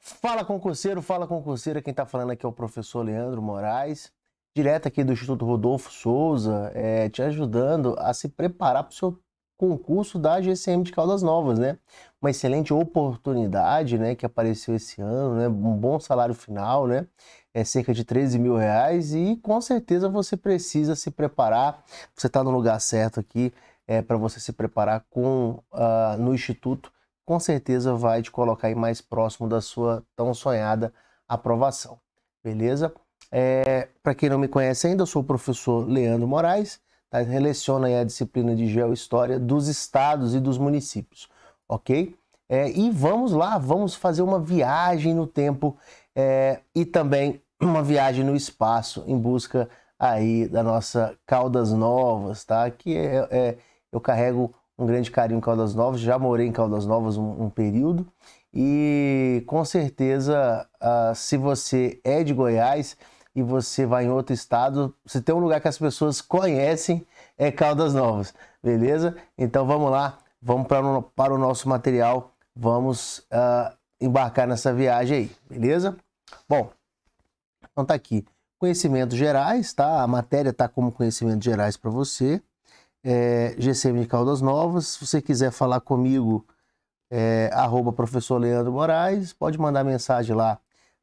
Fala concurseira, quem está falando aqui é o professor Leandro Moraes, direto aqui do Instituto Rodolfo Souza, te ajudando a se preparar para o seu concurso da GCM de Caldas Novas, né? Uma excelente oportunidade, né, que apareceu esse ano, né? Um bom salário final, né? É cerca de 13 mil reais e com certeza você precisa se preparar. Você está no lugar certo aqui, para você se preparar no Instituto. Com certeza vai te colocar aí mais próximo da sua tão sonhada aprovação, beleza? Para quem não me conhece ainda, eu sou o professor Leandro Moraes, tá? Releciona aí a disciplina de Geohistória dos estados e dos municípios, ok? E vamos lá, vamos fazer uma viagem no tempo e também uma viagem no espaço em busca aí da nossa Caldas Novas, tá? Que eu carrego um grande carinho em Caldas Novas, já morei em Caldas Novas um período e com certeza se você é de Goiás e você vai em outro estado, se tem um lugar que as pessoas conhecem é Caldas Novas, beleza? Então vamos lá, vamos para o nosso material, vamos embarcar nessa viagem aí, beleza? Bom, então tá aqui, conhecimentos gerais, tá? A matéria tá como conhecimentos gerais para você. GCM de Caldas Novas. Se você quiser falar comigo, @professor Leandro Moraes, pode mandar mensagem lá,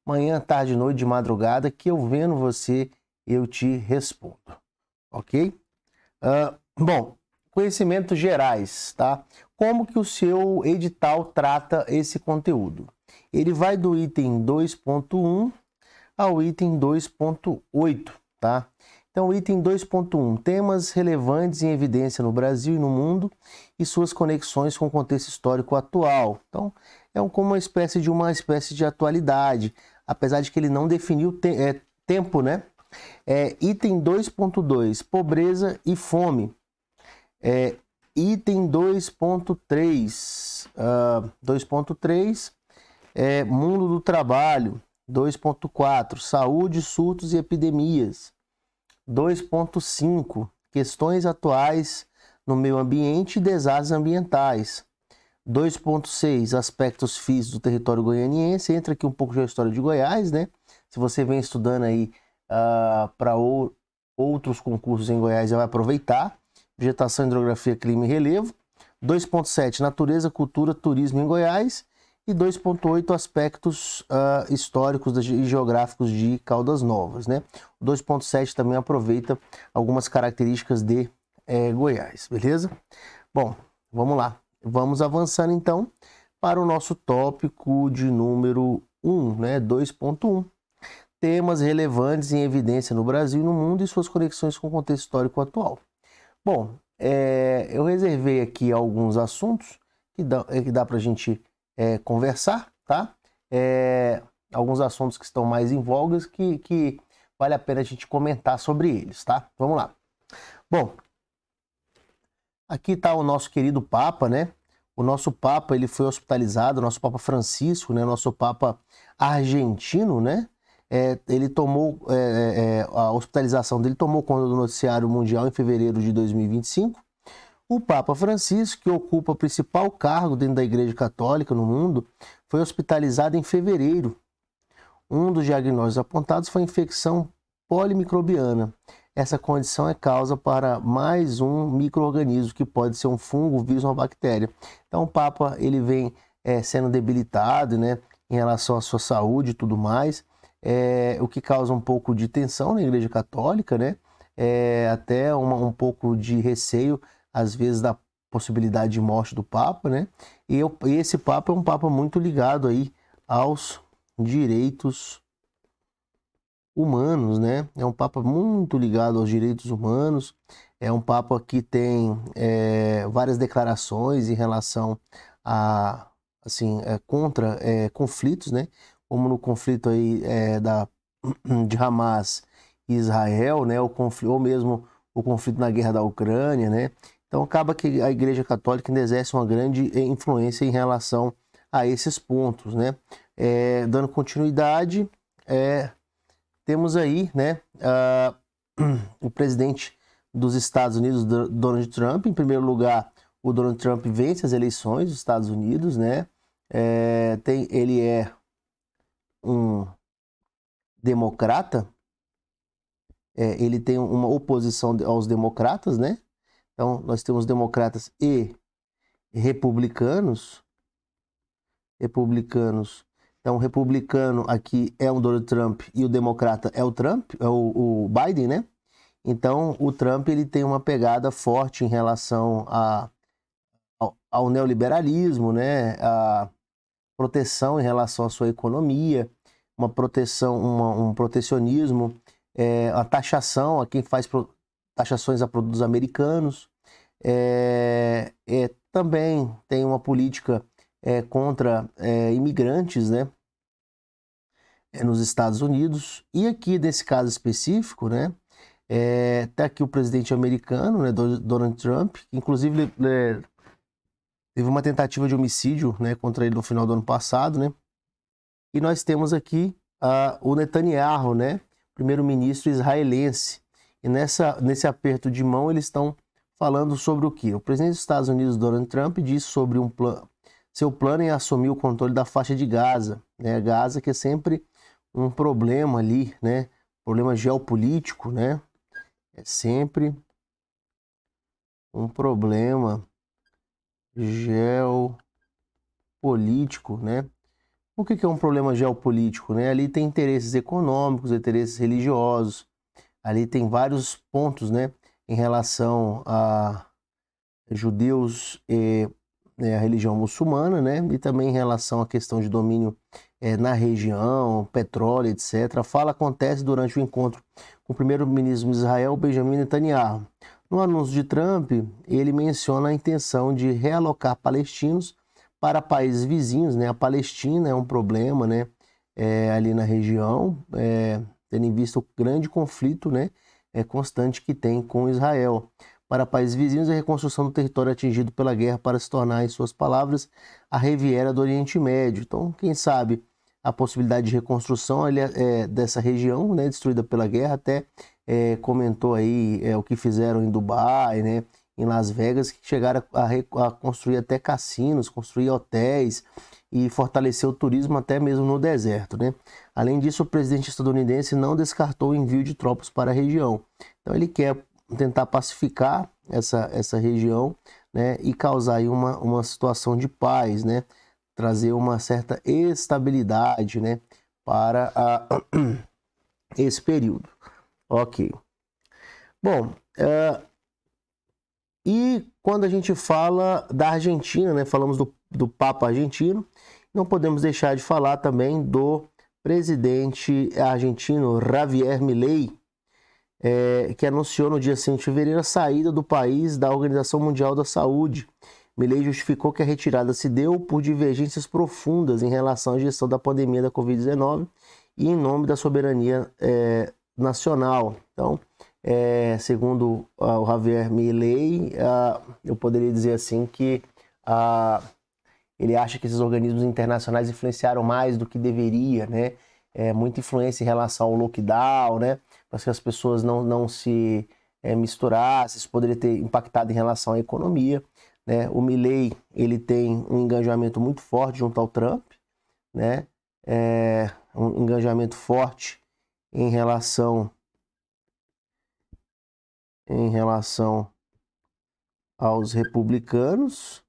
manhã, tarde, noite, de madrugada, que eu vendo você, eu te respondo, ok? Bom, conhecimentos gerais, tá? Como que o seu edital trata esse conteúdo? Ele vai do item 2.1 ao item 2.8, tá? Então, item 2.1, temas relevantes em evidência no Brasil e no mundo e suas conexões com o contexto histórico atual. Então, como uma espécie de atualidade, apesar de que ele não definiu tempo, né? Item 2.2, pobreza e fome. Item 2.3, 2.3, mundo do trabalho. 2.4, saúde, surtos e epidemias. 2.5, questões atuais no meio ambiente e desastres ambientais. 2.6, aspectos físicos do território goianiense. Entra aqui um pouco de história de Goiás, né? Se você vem estudando aí para outros concursos em Goiás, já vai aproveitar. Vegetação, hidrografia, clima e relevo. 2.7, natureza, cultura, turismo em Goiás. E 2.8, aspectos históricos e geográficos de Caldas Novas, né? O 2.7 também aproveita algumas características de Goiás, beleza? Bom, vamos lá. Vamos avançando então para o nosso tópico de número 1, né? 2.1. Temas relevantes em evidência no Brasil e no mundo e suas conexões com o contexto histórico atual. Bom, eu reservei aqui alguns assuntos que dá para a gente conversar, tá? Alguns assuntos que estão mais em voga que vale a pena a gente comentar sobre eles, tá? Vamos lá. Bom, aqui está o nosso querido Papa, né? O nosso Papa, ele foi hospitalizado, o nosso Papa Francisco, né? Nosso Papa argentino, né? Ele tomou, a hospitalização dele tomou conta do noticiário mundial em fevereiro de 2025. O Papa Francisco, que ocupa o principal cargo dentro da Igreja Católica no mundo, foi hospitalizado em fevereiro. Um dos diagnósticos apontados foi infecção polimicrobiana. Essa condição é causa para mais um micro-organismo, que pode ser um fungo, vírus ou uma bactéria. Então o Papa ele vem sendo debilitado, né, em relação à sua saúde e tudo mais, o que causa um pouco de tensão na Igreja Católica, né, até um pouco de receio às vezes da possibilidade de morte do Papa, né? E esse Papa é um Papa muito ligado aí aos direitos humanos, né? É um Papa muito ligado aos direitos humanos, é um Papa que tem várias declarações em relação a, assim, contra conflitos, né? Como no conflito aí de Hamas e Israel, né? Ou mesmo o conflito na guerra da Ucrânia, né? Então acaba que a Igreja Católica ainda exerce uma grande influência em relação a esses pontos, né? Dando continuidade, temos aí, né, o presidente dos Estados Unidos, Donald Trump. Em primeiro lugar, o Donald Trump vence as eleições dos Estados Unidos, né? Ele é um democrata, ele tem uma oposição aos democratas, né? Então, nós temos democratas e republicanos. Então, o republicano aqui é o Donald Trump e o democrata é o Trump, é o Biden, né? Então, o Trump ele tem uma pegada forte em relação ao neoliberalismo, né? A proteção em relação à sua economia, uma proteção, um protecionismo, a taxação a quem faz taxações a produtos americanos. Também tem uma política contra imigrantes, né? Nos Estados Unidos. E aqui, nesse caso específico, né? Tá aqui o presidente americano, né, Donald Trump, que inclusive teve uma tentativa de homicídio, né, contra ele no final do ano passado, né? E nós temos aqui o Netanyahu, né, primeiro-ministro israelense. E nesse aperto de mão eles estão falando sobre o quê? O presidente dos Estados Unidos, Donald Trump, disse sobre seu plano em assumir o controle da faixa de Gaza, né? Gaza que é sempre um problema ali, né? Problema geopolítico, né? É sempre um problema geopolítico, né? O que é um problema geopolítico, né? Ali tem interesses econômicos, interesses religiosos, ali tem vários pontos, né? Em relação a judeus e a religião muçulmana, né? E também em relação à questão de domínio na região, petróleo, etc. A fala acontece durante o encontro com o primeiro-ministro de Israel, Benjamin Netanyahu. No anúncio de Trump, ele menciona a intenção de realocar palestinos para países vizinhos, né? A Palestina é um problema, né? Ali na região, tendo em vista o grande conflito, né? Constante que tem com Israel. Para países vizinhos, a reconstrução do território atingido pela guerra para se tornar, em suas palavras, a Riviera do Oriente Médio. Então, quem sabe a possibilidade de reconstrução dessa região, né, destruída pela guerra, até comentou aí o que fizeram em Dubai, né, em Las Vegas, que chegaram a construir até cassinos, construir hotéis e fortalecer o turismo até mesmo no deserto, né? Além disso, o presidente estadunidense não descartou o envio de tropas para a região. Então, ele quer tentar pacificar essa região, né, e causar aí uma situação de paz, né, trazer uma certa estabilidade, né, para esse período. Ok. Bom, e quando a gente fala da Argentina, né, falamos do Papa argentino, não podemos deixar de falar também do presidente argentino Javier Milei, que anunciou no dia 5 de fevereiro a saída do país da Organização Mundial da Saúde. Milei justificou que a retirada se deu por divergências profundas em relação à gestão da pandemia da Covid-19 e em nome da soberania nacional. Então, segundo o Javier Milei, eu poderia dizer assim que ele acha que esses organismos internacionais influenciaram mais do que deveria, né? Muita influência em relação ao lockdown, né? Para que as pessoas não se misturassem, isso poderia ter impactado em relação à economia, né? O Milei, ele tem um engajamento muito forte junto ao Trump, né? Um engajamento forte em relação aos republicanos,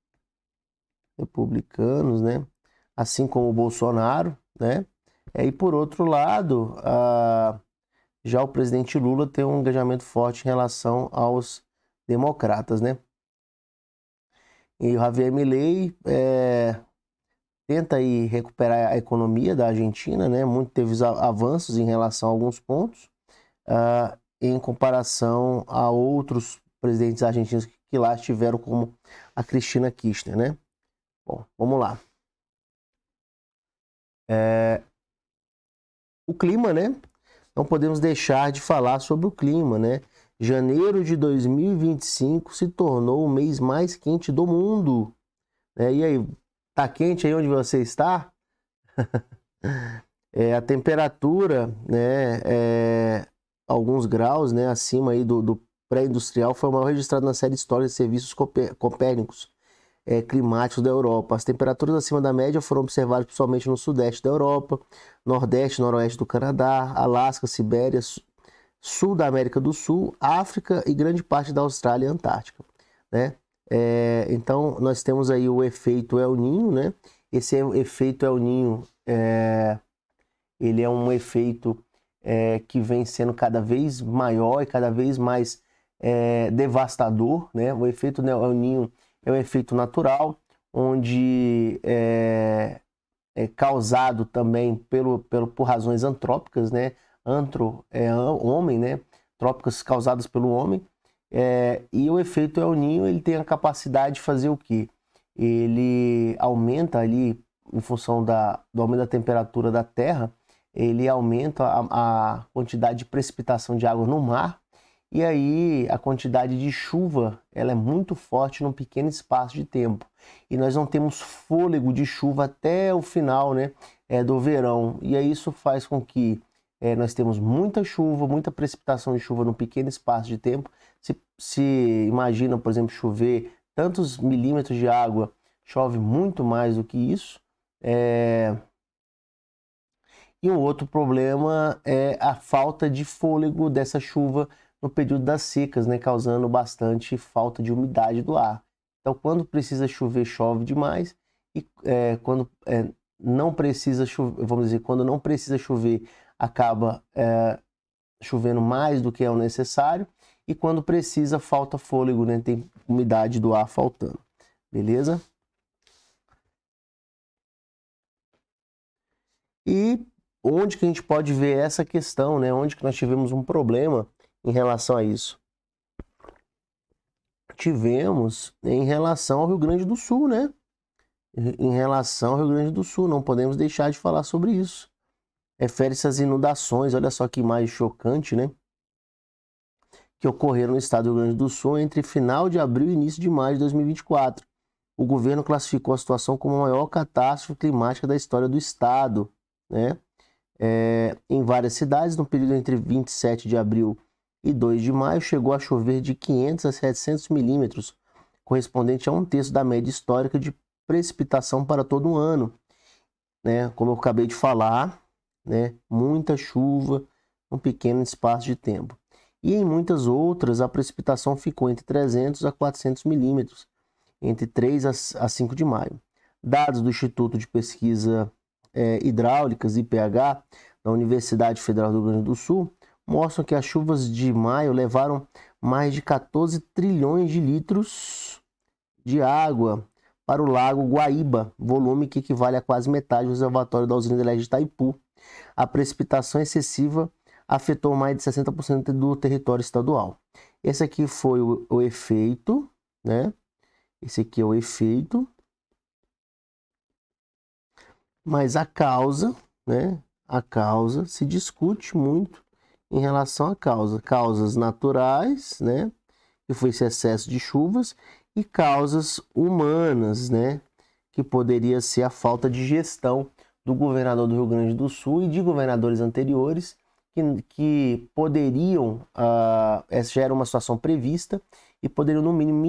né? Assim como o Bolsonaro, né? E por outro lado, já o presidente Lula tem um engajamento forte em relação aos democratas, né? E o Javier Milei tenta aí recuperar a economia da Argentina, né? Teve avanços em relação a alguns pontos, em comparação a outros presidentes argentinos que lá estiveram, como a Cristina Kirchner, né? Bom, vamos lá. O clima, né? Não podemos deixar de falar sobre o clima, né? Janeiro de 2025 se tornou o mês mais quente do mundo. E aí, tá quente aí onde você está? A temperatura, né, alguns graus, né, acima aí do pré-industrial, foi o maior registrado na série histórica de serviços Copérnicos. climáticos da Europa. As temperaturas acima da média foram observadas principalmente no sudeste da Europa, nordeste e noroeste do Canadá, Alasca, Sibéria, sul da América do Sul, África e grande parte da Austrália e Antártica, né? Então, nós temos aí o efeito El Niño, né? Esse efeito El Niño, ele é um efeito que vem sendo cada vez maior e cada vez mais devastador, né? O efeito El Niño é um efeito natural, onde é causado também por razões antrópicas, né? Homem, né? Trópicas causadas pelo homem. E o efeito El Niño, ele tem a capacidade de fazer o quê? Ele aumenta ali, em função do aumento da temperatura da Terra, ele aumenta a quantidade de precipitação de água no mar, e aí a quantidade de chuva ela é muito forte num pequeno espaço de tempo. E nós não temos fôlego de chuva até o final, né, do verão. E aí isso faz com que nós temos muita chuva, muita precipitação de chuva num pequeno espaço de tempo. Se imagina, por exemplo, chover tantos milímetros de água, chove muito mais do que isso. E um outro problema é a falta de fôlego dessa chuva no período das secas, né, causando bastante falta de umidade do ar. Então, quando precisa chover, chove demais, e quando não precisa chover, vamos dizer, quando não precisa chover, acaba chovendo mais do que é o necessário, e quando precisa, falta fôlego, né, tem umidade do ar faltando. Beleza? E onde que a gente pode ver essa questão, né? Onde que nós tivemos um problema em relação a isso? Tivemos em relação ao Rio Grande do Sul, né? Em relação ao Rio Grande do Sul, não podemos deixar de falar sobre isso. Refere-se às inundações, olha só que imagem chocante, né? Que ocorreram no estado do Rio Grande do Sul entre final de abril e início de maio de 2024. O governo classificou a situação como a maior catástrofe climática da história do estado, né? Em várias cidades, no período entre 27 de abril e 2 de maio, chegou a chover de 500 a 700 milímetros, correspondente a 1/3 da média histórica de precipitação para todo um ano, né? Como eu acabei de falar, né? Muita chuva, um pequeno espaço de tempo. E em muitas outras, a precipitação ficou entre 300 a 400 milímetros, entre 3 a 5 de maio. Dados do Instituto de Pesquisa Hidráulicas, IPH, da Universidade Federal do Rio Grande do Sul, mostram que as chuvas de maio levaram mais de 14 trilhões de litros de água para o Lago Guaíba, volume que equivale a quase metade do reservatório da usina de Itaipu. A precipitação excessiva afetou mais de 60% do território estadual. Esse aqui foi o efeito, né? Esse aqui é o efeito. Mas a causa, né? A causa se discute muito em relação à causa. Causas naturais, né? Que foi esse excesso de chuvas, e causas humanas, né? Que poderia ser a falta de gestão do governador do Rio Grande do Sul e de governadores anteriores que poderiam, essa já era uma situação prevista, e poderiam no mínimo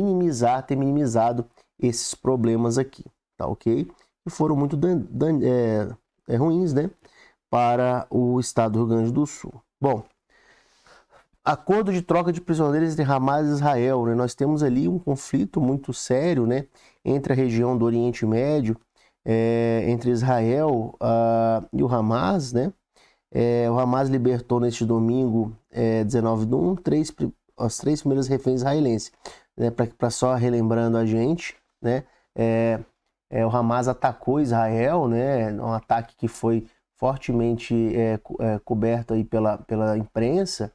ter minimizado esses problemas aqui, tá ok? E foram muito ruins, né, para o estado do Rio Grande do Sul. Bom, acordo de troca de prisioneiros entre Hamas e Israel, né? Nós temos ali um conflito muito sério, né, entre a região do Oriente Médio, entre Israel e o Hamas, né? O Hamas libertou neste domingo, 19/1, os 3 primeiros reféns israelenses, né? Para só relembrando a gente, né? O Hamas atacou Israel, né? Um ataque que foi fortemente coberto aí pela imprensa,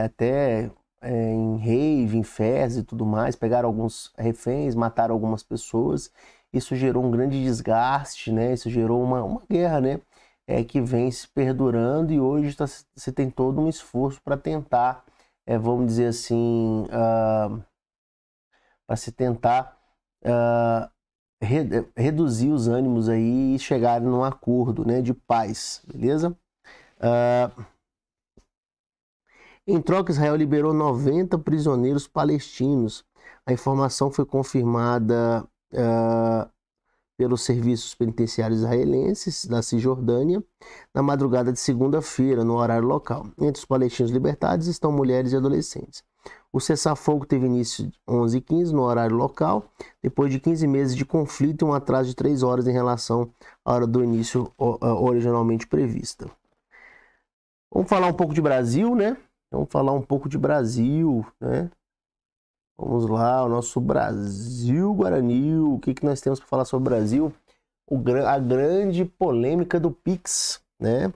até em rave, em festas e tudo mais. Pegaram alguns reféns, mataram algumas pessoas. Isso gerou um grande desgaste, né? Isso gerou uma guerra, né? Que vem se perdurando, e hoje se tem todo um esforço para tentar, vamos dizer assim, para se tentar reduzir os ânimos aí e chegar num acordo, né, de paz, beleza? Em troca, Israel liberou 90 prisioneiros palestinos. A informação foi confirmada pelos serviços penitenciários israelenses da Cisjordânia na madrugada de segunda-feira, no horário local. Entre os palestinos libertados estão mulheres e adolescentes. O cessar-fogo teve início às 11h15 no horário local, depois de 15 meses de conflito e um atraso de 3 horas em relação à hora do início originalmente prevista. Vamos falar um pouco de Brasil, né? Vamos falar um pouco de Brasil, né? Vamos lá, o nosso Brasil Guarani. O que nós temos para falar sobre o Brasil? A grande polêmica do Pix, né? O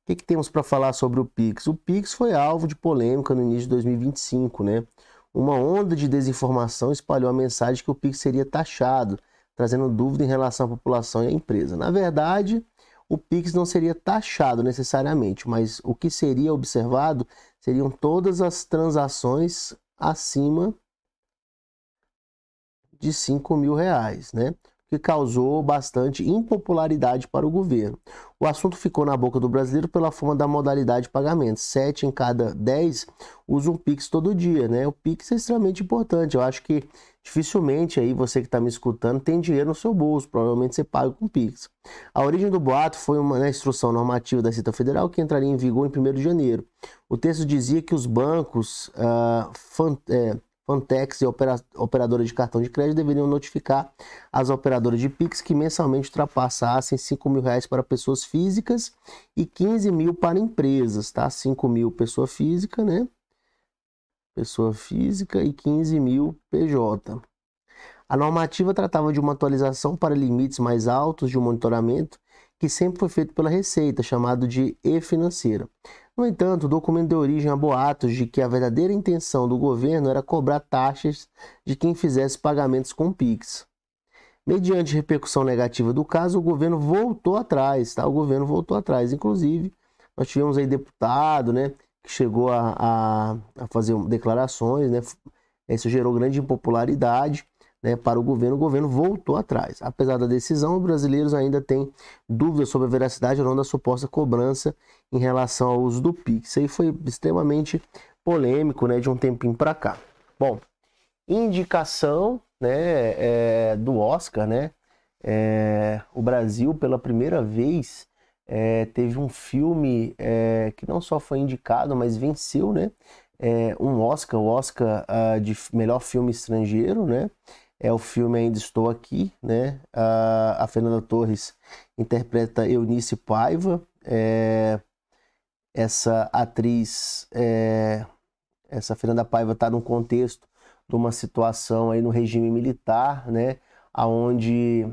que temos para falar sobre o Pix? O Pix foi alvo de polêmica no início de 2025, né? Uma onda de desinformação espalhou a mensagem que o Pix seria taxado, trazendo dúvida em relação à população e à empresa. Na verdade, o Pix não seria taxado necessariamente, mas o que seria observado seriam todas as transações acima de R$ 5.000, né? Que causou bastante impopularidade para o governo. O assunto ficou na boca do brasileiro pela forma da modalidade de pagamento. 7 em cada 10 usam o Pix todo dia, né? O Pix é extremamente importante. Eu acho que dificilmente aí você que está me escutando tem dinheiro no seu bolso. Provavelmente você paga com Pix. A origem do boato foi uma instrução normativa da Receita Federal que entraria em vigor em 1º de janeiro. O texto dizia que os bancos Fantex e operadoras de cartão de crédito deveriam notificar as operadoras de Pix que mensalmente ultrapassassem R$ 5.000 para pessoas físicas e 15.000 para empresas, tá? 5.000 pessoa física, né? Pessoa física e 15.000 PJ. A normativa tratava de uma atualização para limites mais altos de um monitoramento que sempre foi feito pela Receita, chamado de e-financeira. No entanto, o documento deu origem a boatos de que a verdadeira intenção do governo era cobrar taxas de quem fizesse pagamentos com Pix. Mediante repercussão negativa do caso, o governo voltou atrás, tá? O governo voltou atrás. Inclusive, nós tivemos aí deputado, né, que chegou a fazer declarações, né? Isso gerou grande impopularidade, né, para o governo voltou atrás. Apesar da decisão, os brasileiros ainda têm dúvidas sobre a veracidade ou não da suposta cobrança em relação ao uso do Pix. Isso aí foi extremamente polêmico, né, de um tempinho para cá. Bom, indicação, né, do Oscar, né? O Brasil, pela primeira vez, teve um filme que não só foi indicado, mas venceu, né? Um Oscar, o Oscar de melhor filme estrangeiro, né? É o filme Ainda Estou Aqui, né? A Fernanda Torres interpreta Eunice Paiva. Essa atriz, essa Fernanda Paiva está num contexto de uma situação aí no regime militar, né? Onde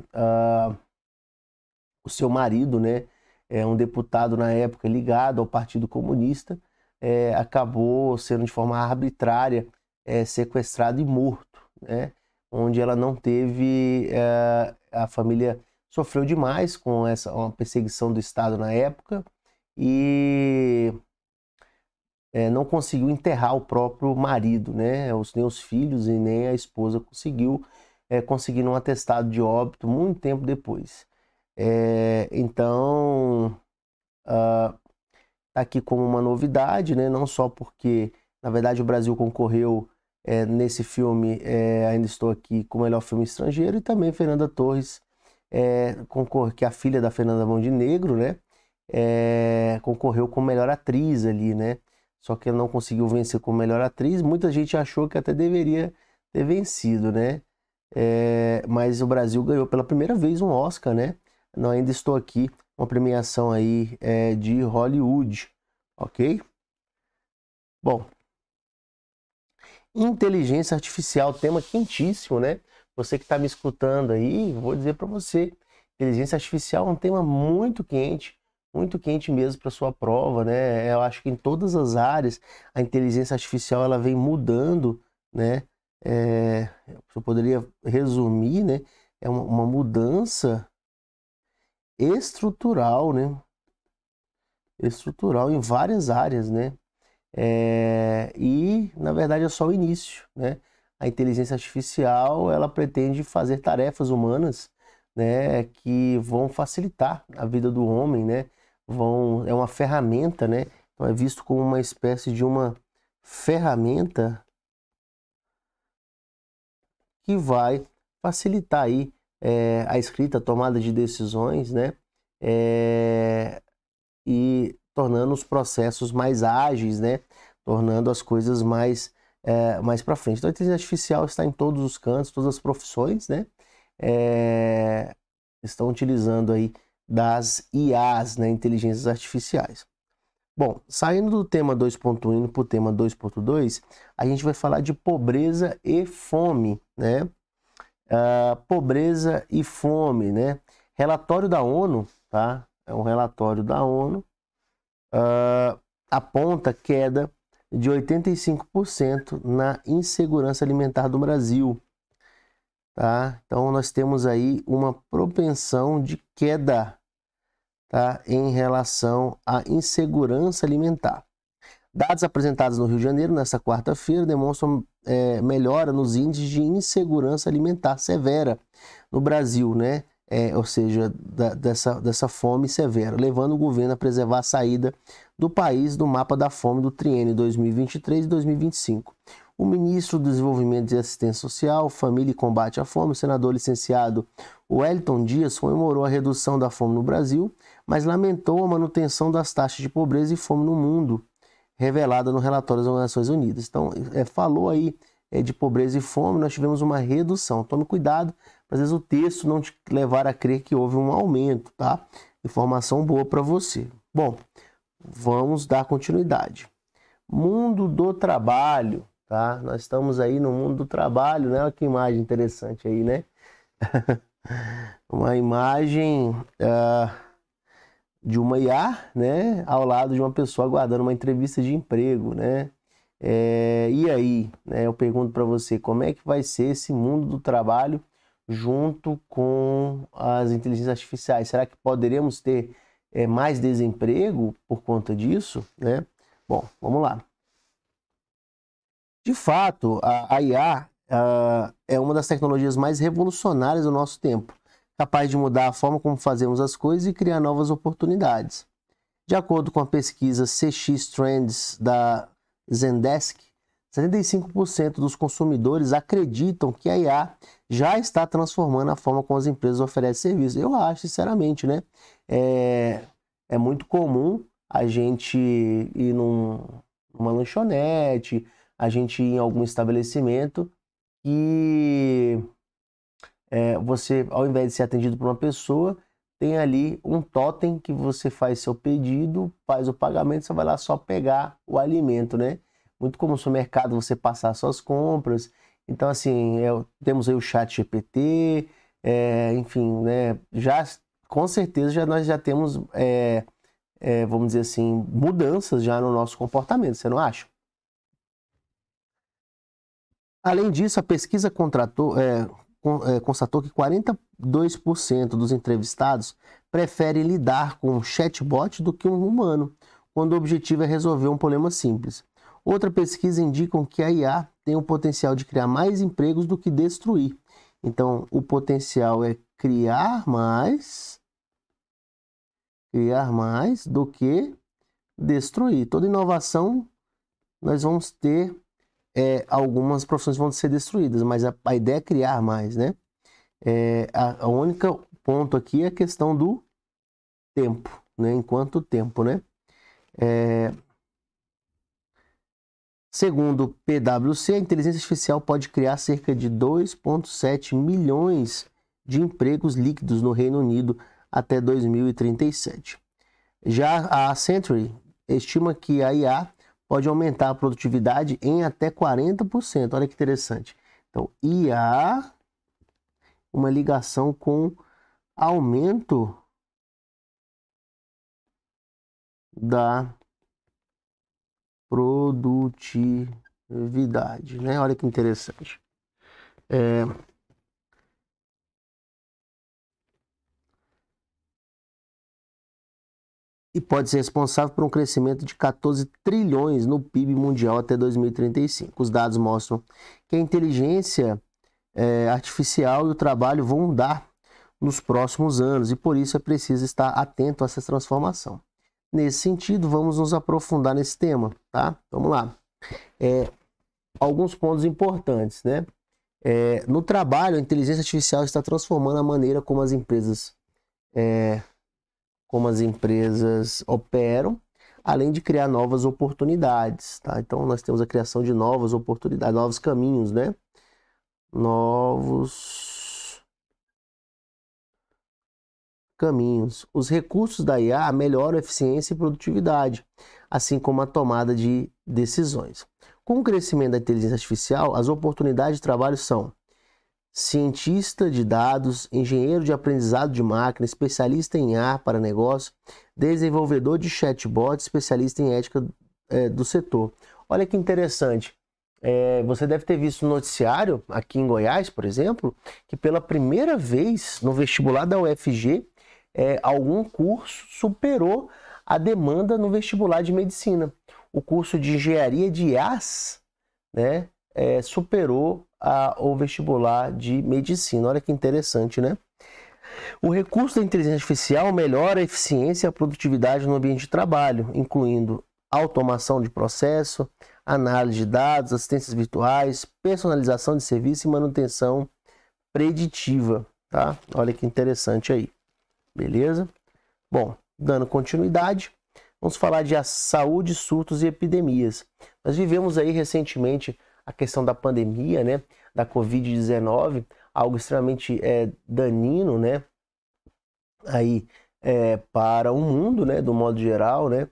o seu marido, né? Um deputado na época ligado ao Partido Comunista, acabou sendo de forma arbitrária sequestrado e morto, né? Onde ela não teve, a família sofreu demais com uma perseguição do Estado na época e não conseguiu enterrar o próprio marido, né? Nem os filhos e nem a esposa conseguiram um atestado de óbito muito tempo depois. Então, tá aqui como uma novidade, né? Não só porque, na verdade, o Brasil concorreu nesse filme, Ainda Estou Aqui, com o melhor filme estrangeiro, e também Fernanda Torres, que é a filha da Fernanda Montenegro, né? Concorreu como melhor atriz ali, né? Só que ela não conseguiu vencer como melhor atriz. Muita gente achou que até deveria ter vencido, né? Mas o Brasil ganhou pela primeira vez um Oscar, né? Não, Ainda Estou Aqui, uma premiação aí de Hollywood, ok? Bom, inteligência artificial, tema quentíssimo, né? Você que está me escutando aí, vou dizer para você, inteligência artificial é um tema muito quente mesmo para sua prova, né? Eu acho que em todas as áreas a inteligência artificial ela vem mudando, né? Eu poderia resumir, né? É uma mudança estrutural, né? Estrutural em várias áreas, né? E na verdade é só o início, né? A inteligência artificial ela pretende fazer tarefas humanas, né? Que vão facilitar a vida do homem, né? É uma ferramenta, né? Então é visto como uma espécie de uma ferramenta que vai facilitar aí a escrita, a tomada de decisões, né? E tornando os processos mais ágeis, né? Tornando as coisas mais para frente. Então, a inteligência artificial está em todos os cantos, todas as profissões, né? Estão utilizando aí das IAs, né? Inteligências artificiais. Bom, saindo do tema 2.1 indo para o tema 2.2, a gente vai falar de pobreza e fome, né? Pobreza e fome, né? Relatório da ONU, tá? É um relatório da ONU, aponta queda de 85% na insegurança alimentar do Brasil, tá? Então, nós temos aí uma propensão de queda, tá, em relação à insegurança alimentar. Dados apresentados no Rio de Janeiro nesta quarta-feira demonstram melhora nos índices de insegurança alimentar severa no Brasil, né? Ou seja, dessa fome severa, levando o governo a preservar a saída do país do mapa da fome do triênio 2023 e 2025. O ministro do Desenvolvimento e Assistência Social, Família e Combate à Fome, o senador licenciado Wellington Dias, comemorou a redução da fome no Brasil, mas lamentou a manutenção das taxas de pobreza e fome no mundo, revelada no relatório das Nações Unidas. Então, falou aí de pobreza e fome, nós tivemos uma redução. Tome cuidado, às vezes o texto não te levar a crer que houve um aumento, tá? Informação boa para você. Bom, vamos dar continuidade. Mundo do trabalho, tá? Nós estamos aí no mundo do trabalho, né? Olha que imagem interessante aí, né? Uma imagem de uma IA, né? Ao lado de uma pessoa aguardando uma entrevista de emprego, né? E aí, né? Eu pergunto para você, como é que vai ser esse mundo do trabalho junto com as inteligências artificiais? Será que poderemos ter mais desemprego por conta disso, né? Bom, vamos lá. De fato, a IA é uma das tecnologias mais revolucionárias do nosso tempo, capaz de mudar a forma como fazemos as coisas e criar novas oportunidades. De acordo com a pesquisa CX Trends da Zendesk, 75% dos consumidores acreditam que a IA já está transformando a forma como as empresas oferecem serviços. Eu acho, sinceramente, né? É muito comum a gente ir numa lanchonete, a gente ir em algum estabelecimento e você, ao invés de ser atendido por uma pessoa, tem ali um totem que você faz seu pedido, faz o pagamento, você vai lá só pegar o alimento, né? Muito comum no supermercado você passar suas compras. Então, assim, temos aí o ChatGPT, enfim, né? Já, com certeza, nós já temos, vamos dizer assim, mudanças já no nosso comportamento, você não acha? Além disso, a pesquisa constatou que 42% dos entrevistados preferem lidar com um chatbot do que um humano, quando o objetivo é resolver um problema simples. Outra pesquisa indica que a IA tem o potencial de criar mais empregos do que destruir. Então, o potencial é criar mais do que destruir. Toda inovação, nós vamos ter algumas profissões vão ser destruídas, mas a ideia é criar mais, né? A única ponto aqui é a questão do tempo, né? Enquanto tempo, né? Segundo o PwC, a inteligência artificial pode criar cerca de 2,7 milhões de empregos líquidos no Reino Unido até 2037. Já a Accenture estima que a IA pode aumentar a produtividade em até 40%. Olha que interessante. Então, IA, uma ligação com aumento da produtividade, né? Olha que interessante. E pode ser responsável por um crescimento de 14 trilhões no PIB mundial até 2035. Os dados mostram que a inteligência artificial e o trabalho vão mudar nos próximos anos e por isso é preciso estar atento a essa transformação. Nesse sentido, vamos nos aprofundar nesse tema, tá? Vamos lá. Alguns pontos importantes, né? No trabalho, a inteligência artificial está transformando a maneira como as empresas operam, além de criar novas oportunidades, tá? Então nós temos a criação de novas oportunidades, novos caminhos, né? Novos caminhos. Os recursos da IA melhoram a eficiência e produtividade, assim como a tomada de decisões. Com o crescimento da inteligência artificial, as oportunidades de trabalho são cientista de dados, engenheiro de aprendizado de máquina, especialista em IA para negócio, desenvolvedor de chatbot, especialista em ética do setor. Olha que interessante. Você deve ter visto no noticiário, aqui em Goiás, por exemplo, que pela primeira vez no vestibular da UFG, algum curso superou a demanda no vestibular de medicina. O curso de engenharia de IAs, né, superou o vestibular de medicina. Olha que interessante, né? O recurso da inteligência artificial melhora a eficiência e a produtividade no ambiente de trabalho, incluindo automação de processo, análise de dados, assistências virtuais, personalização de serviço e manutenção preditiva, tá? Olha que interessante aí. Beleza? Bom, dando continuidade, vamos falar de saúde, surtos e epidemias. Nós vivemos aí recentemente a questão da pandemia, né, da Covid-19, algo extremamente danino, né, aí para o mundo, né, do modo geral, né,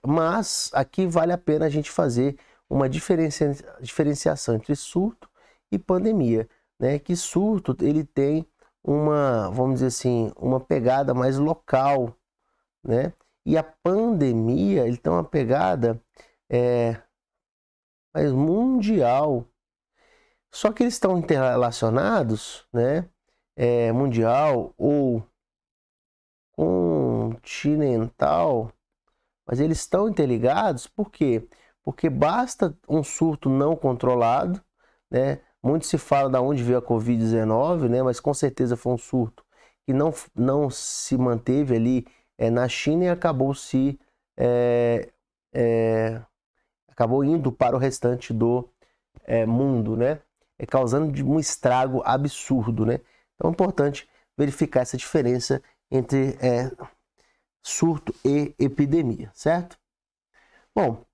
mas aqui vale a pena a gente fazer uma diferenciação entre surto e pandemia, né, que surto ele tem uma, vamos dizer assim, uma pegada mais local, né, e a pandemia ele tem uma pegada mais mundial. Só que eles estão interrelacionados, né? Mundial ou continental, mas eles estão interligados. Por quê? Porque basta um surto não controlado, né? Muito se fala de onde veio a Covid-19, né? Mas com certeza foi um surto que não se manteve ali na China e acabou acabou indo para o restante do mundo, né? Causando um estrago absurdo, né? Então é importante verificar essa diferença entre surto e epidemia, certo? Bom,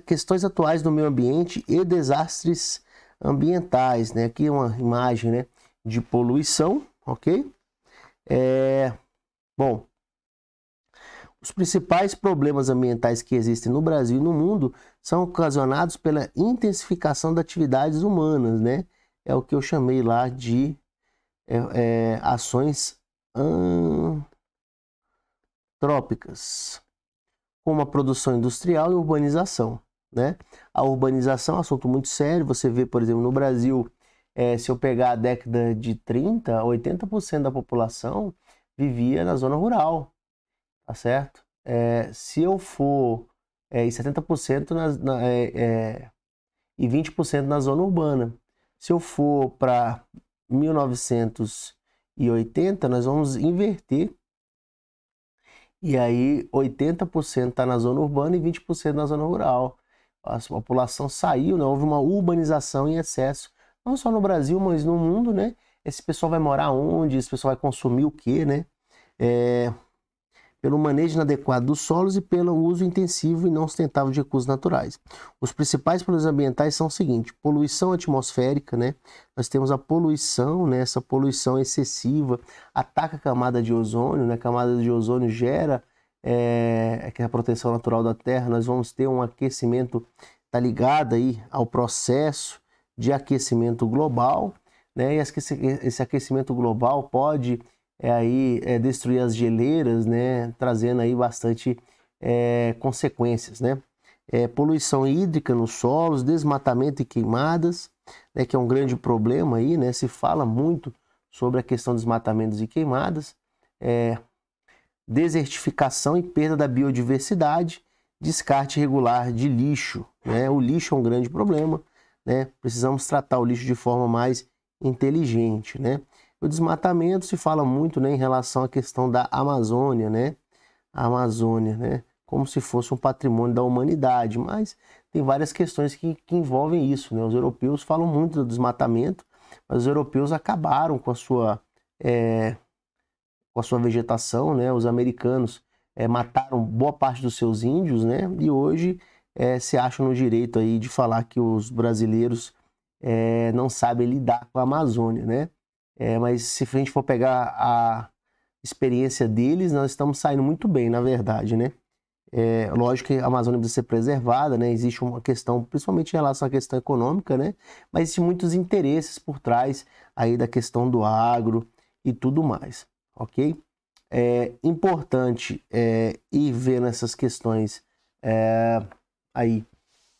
questões atuais do meio ambiente e desastres ambientais, né? Aqui é uma imagem, né, de poluição, ok? Bom, os principais problemas ambientais que existem no Brasil e no mundo são ocasionados pela intensificação das atividades humanas, né? É o que eu chamei lá de ações antrópicas, como a produção industrial e urbanização, né? A urbanização é um assunto muito sério. Você vê, por exemplo, no Brasil, se eu pegar a década de 30, 80% da população vivia na zona rural. Tá certo? Se eu for e 70% e 20% na zona urbana. Se eu for para 1980, nós vamos inverter. E aí 80% está na zona urbana e 20% na zona rural. A população saiu, né? Houve uma urbanização em excesso. Não só no Brasil, mas no mundo, né? Esse pessoal vai morar onde? Esse pessoal vai consumir o quê, né? Pelo manejo inadequado dos solos e pelo uso intensivo e não sustentável de recursos naturais. Os principais problemas ambientais são o seguinte: poluição atmosférica, né? Nós temos a poluição, né? Essa poluição excessiva ataca a camada de ozônio, né? A camada de ozônio gera que é a proteção natural da Terra. Nós vamos ter um aquecimento, tá ligado aí ao processo de aquecimento global, né? E esse aquecimento global pode destruir as geleiras, né, trazendo aí bastante consequências, né? Poluição hídrica nos solos, desmatamento e queimadas, né, que é um grande problema aí, né? Se fala muito sobre a questão dos desmatamentos e queimadas, desertificação e perda da biodiversidade, descarte irregular de lixo, né? O lixo é um grande problema, né? Precisamos tratar o lixo de forma mais inteligente, né? O desmatamento se fala muito, né, em relação à questão da Amazônia, né? A Amazônia, né? Como se fosse um patrimônio da humanidade, mas tem várias questões que envolvem isso, né? Os europeus falam muito do desmatamento, mas os europeus acabaram com a sua vegetação, né? Os americanos mataram boa parte dos seus índios, né? E hoje se acham no direito aí de falar que os brasileiros não sabem lidar com a Amazônia, né? Mas se a gente for pegar a experiência deles, nós estamos saindo muito bem, na verdade, né? Lógico que a Amazônia precisa ser preservada, né? Existe uma questão, principalmente em relação à questão econômica, né? Mas existem muitos interesses por trás aí da questão do agro e tudo mais, ok? É importante ir vendo essas questões aí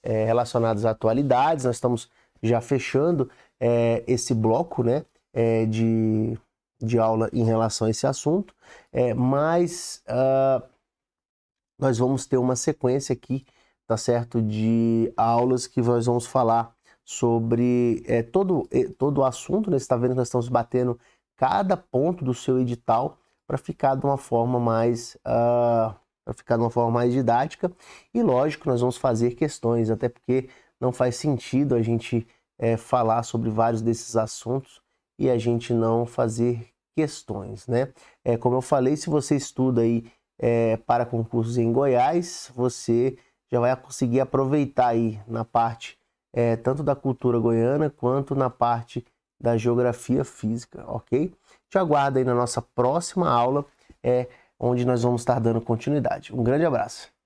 relacionadas a atualidades. Nós estamos já fechando esse bloco, né? De aula em relação a esse assunto, mas nós vamos ter uma sequência aqui, tá certo, de aulas que nós vamos falar sobre todo o assunto, né? Você está vendo que nós estamos batendo cada ponto do seu edital para ficar de uma forma mais didática. E lógico, nós vamos fazer questões, até porque não faz sentido a gente falar sobre vários desses assuntos e a gente não fazer questões, né? Como eu falei, se você estuda aí para concursos em Goiás, você já vai conseguir aproveitar aí na parte tanto da cultura goiana quanto na parte da geografia física, ok? Te aguardo aí na nossa próxima aula, onde nós vamos estar dando continuidade. Um grande abraço!